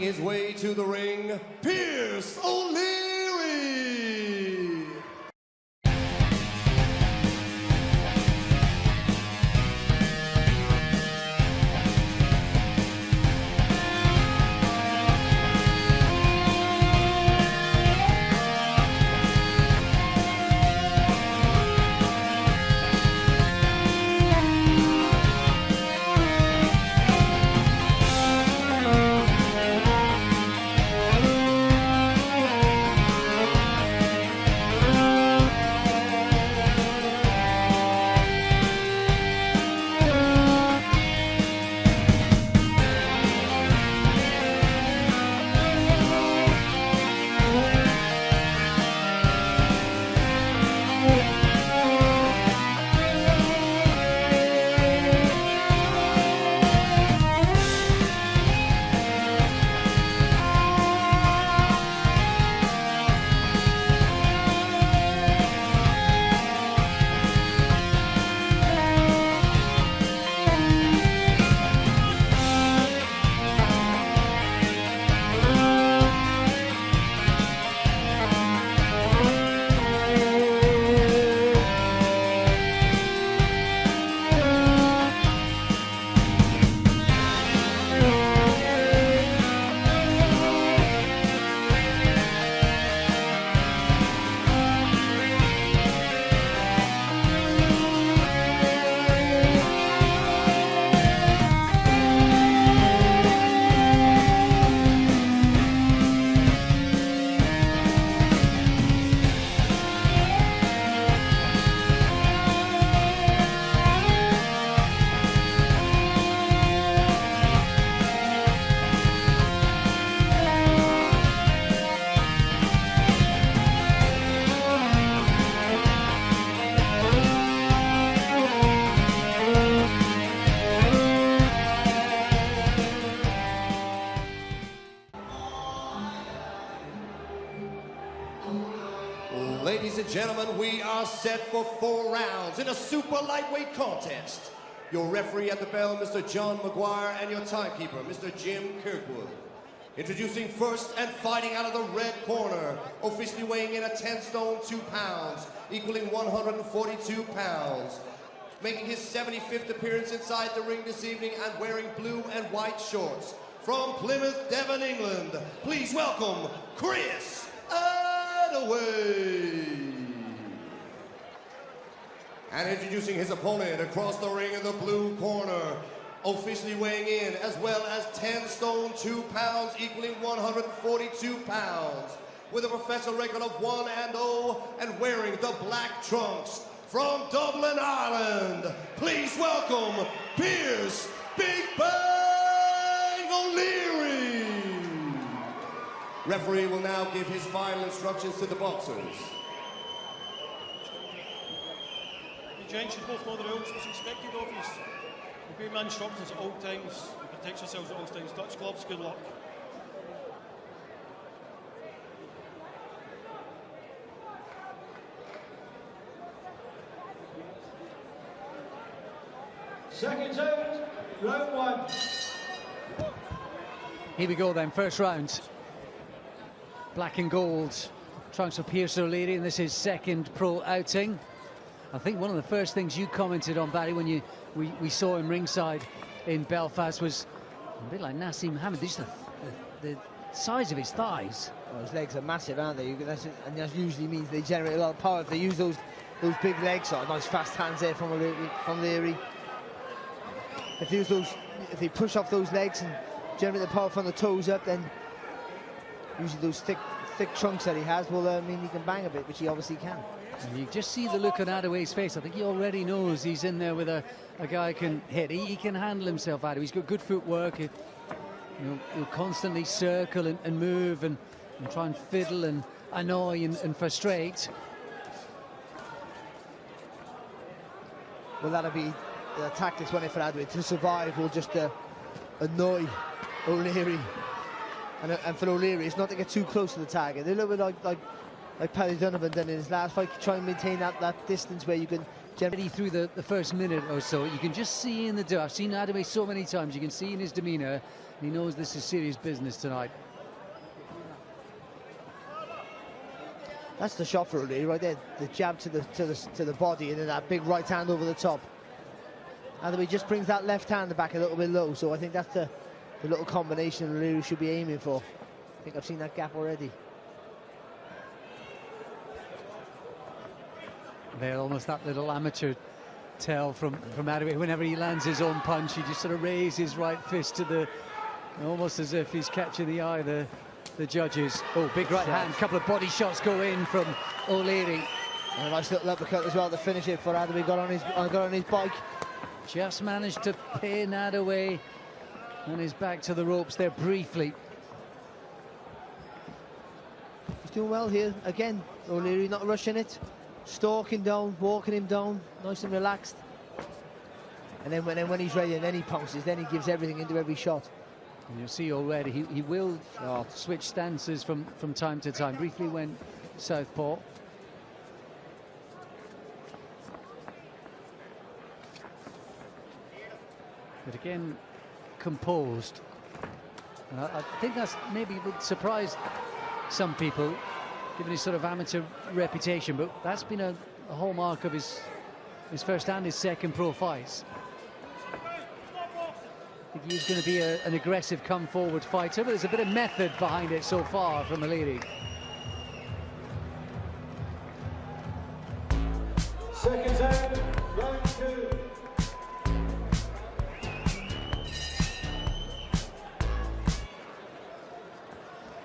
his way to the ring, Chris Adaway. Ladies and gentlemen, we are set for 4 rounds in a super lightweight contest. Your referee at the bell, Mr. John McGuire, and your timekeeper, Mr. Jim Kirkwood. Introducing first and fighting out of the red corner, officially weighing in at 10 stone 2 pounds, equaling 142 pounds. Making his 75th appearance inside the ring this evening and wearing blue and white shorts. From Plymouth, Devon, England, please welcome Chris Adaway. And introducing his opponent across the ring in the blue corner, officially weighing in as well as 10 stone 2 pounds, equaling 142 pounds, with a professional record of 1-0 and wearing the black trunks. From Dublin, Ireland, please welcome Chris Big Bang O'Leary. Referee will now give his final instructions to the boxers. You gents should both know the rules. What's expected of you. Obey my instructions at all times. Protect yourselves at all times. Touch gloves. Good luck. Seconds out, round 1. Here we go then, first round. Black and gold, trunks of Chris O'Leary, and this is second pro outing. I think one of the first things you commented on, Barry, when we saw him ringside in Belfast was a bit like Nassim Mohammed. Just the size of his thighs. Well, his legs are massive, aren't they? And that usually means they generate a lot of power if they use those big legs. Oh, nice fast hands there from O'Leary. If they push off those legs and generate the power from the toes up, then usually those thick trunks that he has will mean he can bang a bit, which he obviously can. And you just see the look on Adaway's face. I think he already knows he's in there with a guy who can hit. He can handle himself, Adaway. He's got good footwork. He'll constantly circle and move and try and fiddle and annoy and frustrate. Well, that'll be the tactics when for Adaway to survive will just annoy O'Leary, and for O'Leary it's not to get too close to the target. They're a little bit like Paddy Donovan done in his last fight, try and maintain that distance where you can Generally through the first minute or so, you can just see in the I've seen Adaway so many times, you can see in his demeanour, he knows this is serious business tonight. That's the shot for O'Leary right there, the jab to the body, and then that big right hand over the top. Adaway just brings that left hand back a little bit low, so I think that's the little combination O'Leary should be aiming for. I think I've seen that gap already. There, almost that little amateur tell from Adaway. Whenever he lands his own punch, he just sort of raises his right fist to the, almost as if he's catching the eye of the judges. Oh, big right hand, couple of body shots go in from O'Leary. And a nice little uppercut as well to finish it for Adaway. Got on his bike. Just managed to pin Adaway on his back to the ropes there briefly. He's doing well here. Again, O'Leary not rushing it. Stalking down, walking him down, nice and relaxed. And then when he's ready, and then he pounces, then he gives everything into every shot. And you'll see already, he will switch stances from time to time. Briefly went southpaw. But again, composed. And I think that's maybe would surprise some people, given his sort of amateur reputation, but that's been a hallmark of his first and his second pro fights. I think he's going to be an aggressive come-forward fighter, but there's a bit of method behind it so far from O'Leary. Seconds out, round 2.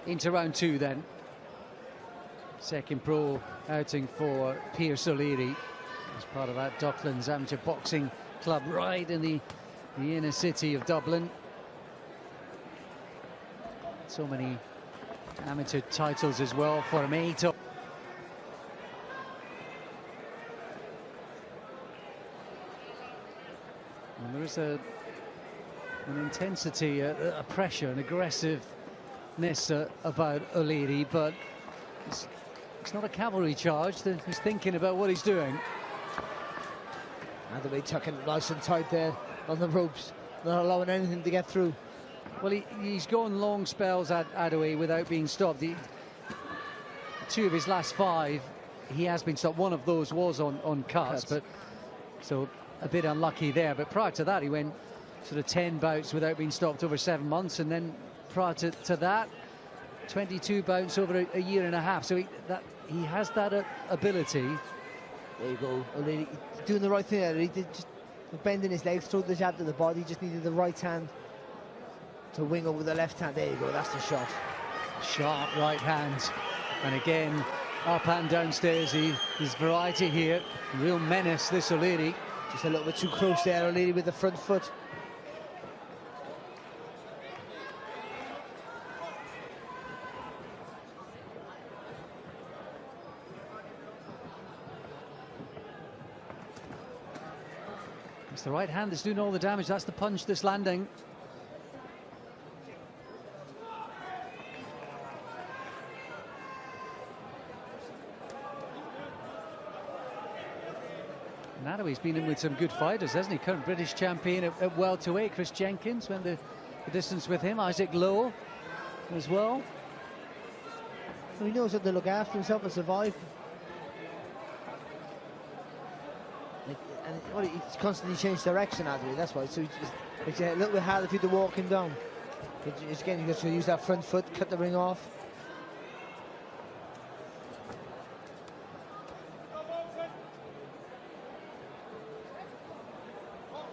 Into round 2 then. Second pro outing for Pierce O'Leary as part of that Docklands Amateur Boxing Club right in the inner city of Dublin. So many amateur titles as well for him. 8. And there is an intensity, a pressure, an aggressiveness about O'Leary, but it's not a cavalry charge. He's thinking about what he's doing. Adaway tucking nice and tight there on the ropes, not allowing anything to get through. Well, he's gone long spells at Adaway without being stopped. 2 of his last 5, he has been stopped. One of those was on cuts, but so a bit unlucky there. But prior to that, he went sort of 10 bouts without being stopped over 7 months, and then prior to that, 22 bouts over a year and a half. So he has that ability. There you go, O'Leary doing the right thing there. He did just bending his legs, throw the jab to the body, just needed the right hand to wing over the left hand. There you go, that's the shot. Sharp right hand, and again up and downstairs. His variety here, real menace this O'Leary. Just a little bit too close there, O'Leary with the front foot. It's the right hand that's doing all the damage. That's the punch that's landing. Adaway's been in with some good fighters, hasn't he? Current British champion at welterweight. Chris Jenkins went the distance with him. Isaac Lowe as well. So he knows how to look after himself and survive. And he's constantly changed direction, Adaway, that's why. So it's a little bit harder for you to walk him down. But again, you've got to use that front foot, cut the ring off.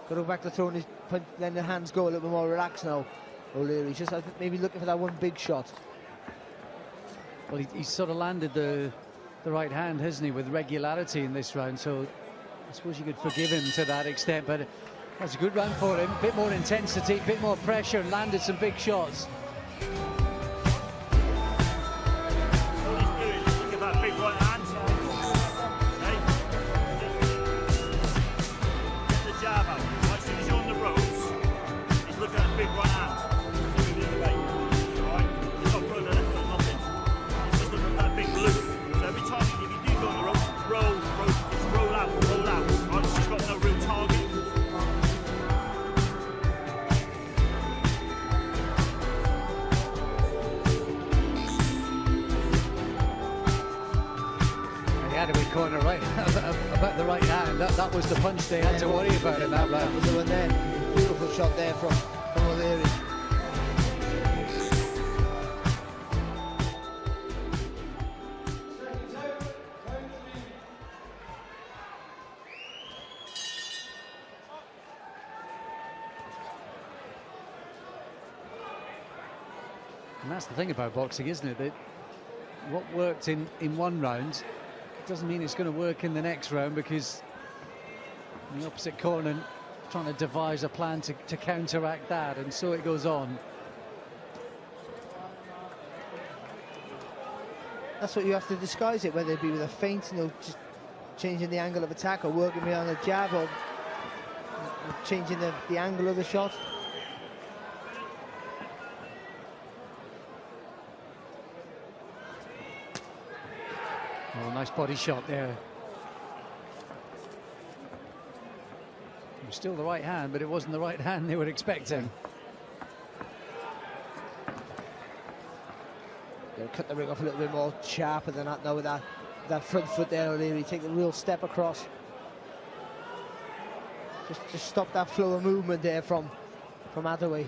Got to go back to throwing his punch, then the hands go a little bit more relaxed now. O'Leary just, I think, maybe looking for that one big shot. Well, he's sort of landed the right hand, hasn't he, with regularity in this round. So I suppose you could forgive him to that extent, but that's a good round for him. Bit more intensity, bit more pressure, and landed some big shots. Look at that big right hand. Get the jab out. As soon as you're on the ropes, he's looking at a big right hand. Alright? He's not putting the left foot, nothing. He's just looking at that big loop. So every time if you do go on the ropes, roll, just roll out, roll out. corner, right? About the right hand. That was the punch they had to worry about in that round. That was the one there. Beautiful shot there from O'Leary. And that's the thing about boxing, isn't it? That what worked in one round doesn't mean it's going to work in the next round, because in the opposite corner trying to devise a plan to counteract that, and so it goes on. That's what you have to disguise it, whether it be with a feint, you know, just changing the angle of attack, or working behind a jab, or changing the angle of the shot. Oh, nice body shot there. It was still the right hand, but it wasn't the right hand they were expecting. They'll cut the ring off a little bit more sharper than that now with that front foot there. O'Leary take the real step across. Just stop that flow of movement there from Adaway.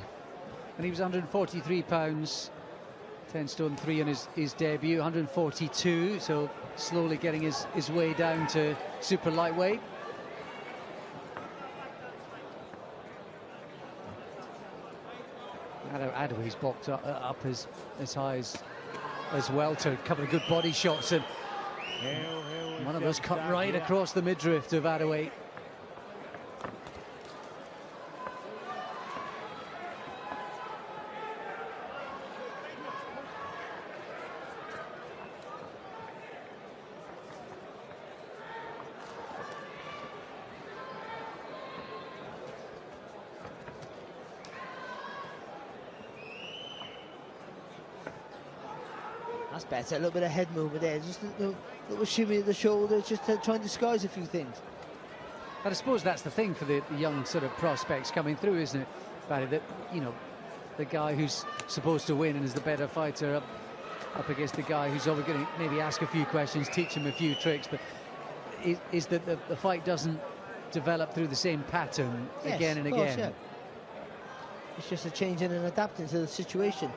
And he was 143 pounds, 10 stone 3 on his debut, 142, so slowly getting his way down to super lightweight. Adaway's boxed up as high as well, to a couple of good body shots, and one of those cut right across the midriff of Adaway. That's better. A little bit of head movement there. Just a little shimmy of the shoulder, just to try and disguise a few things. But I suppose that's the thing for the young sort of prospects coming through, isn't it, Barry? That, you know, the guy who's supposed to win and is the better fighter up against the guy who's always going to maybe ask a few questions, teach him a few tricks, but is that the fight doesn't develop through the same pattern again and again. Yeah. It's just a changing and adapting to the situation.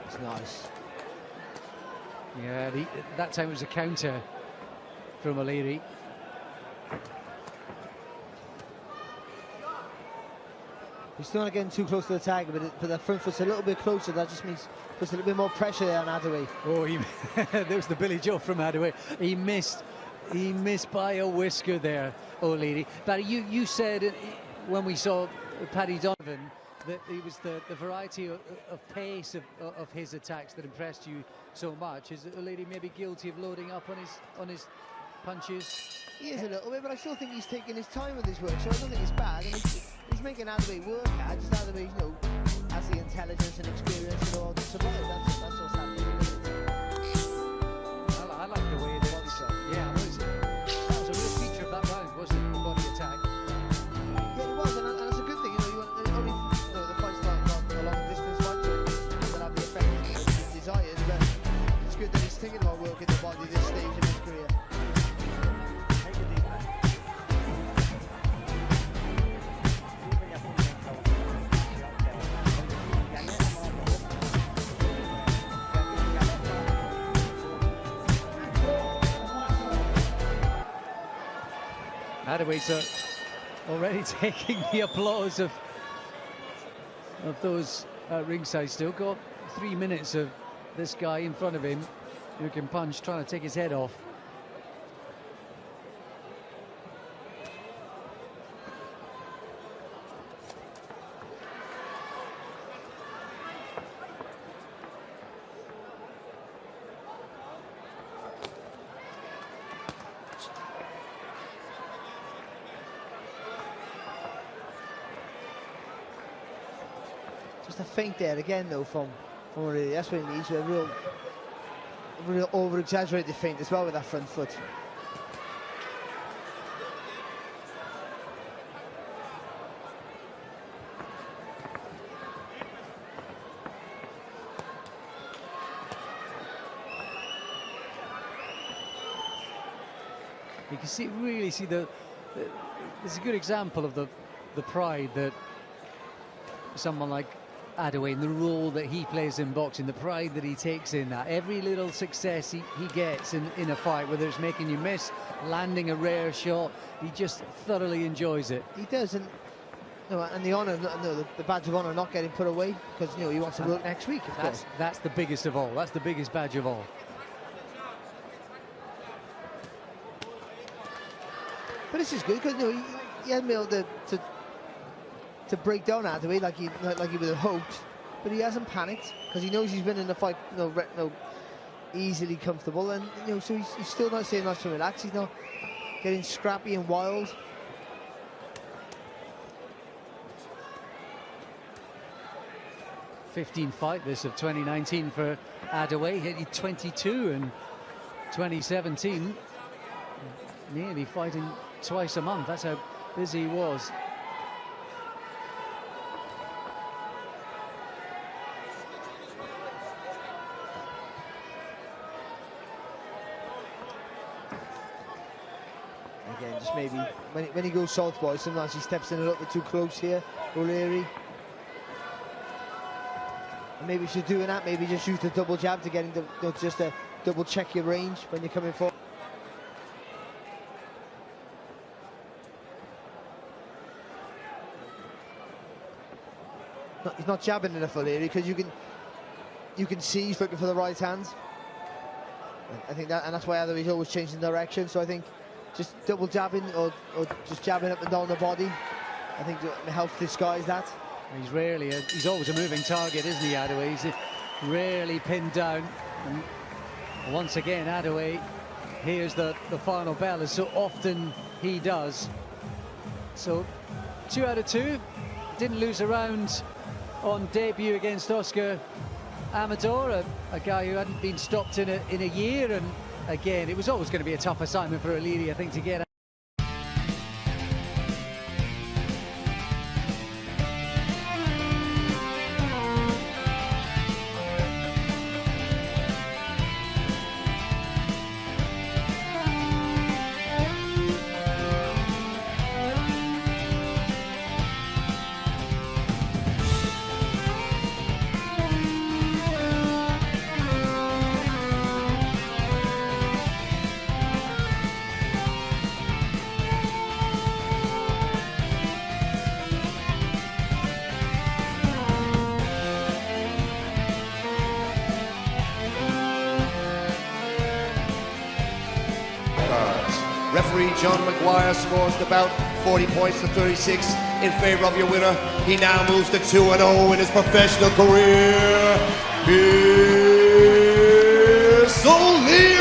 It's nice. Yeah, that time it was a counter from O'Leary. He's still not getting too close to the target, but the front foot's a little bit closer. That just means puts a little bit more pressure there on Adaway. Oh, there's the Billy Joe from Adaway. He missed by a whisker there, O'Leary. But you said when we saw Paddy Donovan that it was the variety of pace of his attacks that impressed you so much. Is O'Leary maybe guilty of loading up on his punches? He is a little bit, but I still think he's taking his time with his work, so I don't think it's bad. I mean, he's making Adaway work hard, just Adaway, you know, has the intelligence and experience and all to survive. That's what's happening. I like the way that that was a real feature of that round, wasn't it? The body attack. Yeah, it was, and it's a good thing. You know, you want only the fight's not a long distance fight, so will have the effect he desires. But it's good that he's thinking about working the body this stage of his career. Adaway's already taking the applause of those ringside. Still got 3 minutes of this guy in front of him who can punch, trying to take his head off. Just a feint there again, though, from O'Leary. That's what he needs, a real over-exaggerated feint as well with that front foot. You can really see it's a good example of the pride that someone like Adaway, the role that he plays in boxing, the pride that he takes in that. Every little success he gets in a fight, whether it's making you miss, landing a rare shot, he just thoroughly enjoys it. He does, and and the honour, the badge of honour, not getting put away because he wants to work next week. That's the biggest of all. That's the biggest badge of all. But this is good because he hasn't been able to break down Adaway like he would have hoped, but he hasn't panicked because he knows he's been in the fight easily comfortable, and so he's still not saying much to relax. He's not getting scrappy and wild. #15 fight this of 2019 for Adaway. He hit 22 in 2017, nearly fighting twice a month. That's how busy he was. Again, just maybe when he goes southpaw, sometimes he steps in a little bit too close here, O'Leary. And maybe if you're doing that, maybe just use the double jab to get into just to double check your range when you're coming forward. He's not jabbing enough, O'Leary, because you can see he's looking for the right hand. I think that's why Adaway's always changing direction. So I think just double jabbing or just jabbing up and down the body, I think it helps disguise that. He's always a moving target, isn't he, Adaway? He's rarely pinned down. And once again, Adaway hears the final bell, as so often he does. So 2 out of 2. Didn't lose a round on debut against Oscar Amador, a guy who hadn't been stopped in a year. And again, it was always going to be a tough assignment for O'Leary, I think, to get. Referee John McGuire scores the bout 40 points to 36 in favor of your winner. He now moves to 2-0 in his professional career. Here's O'Leary.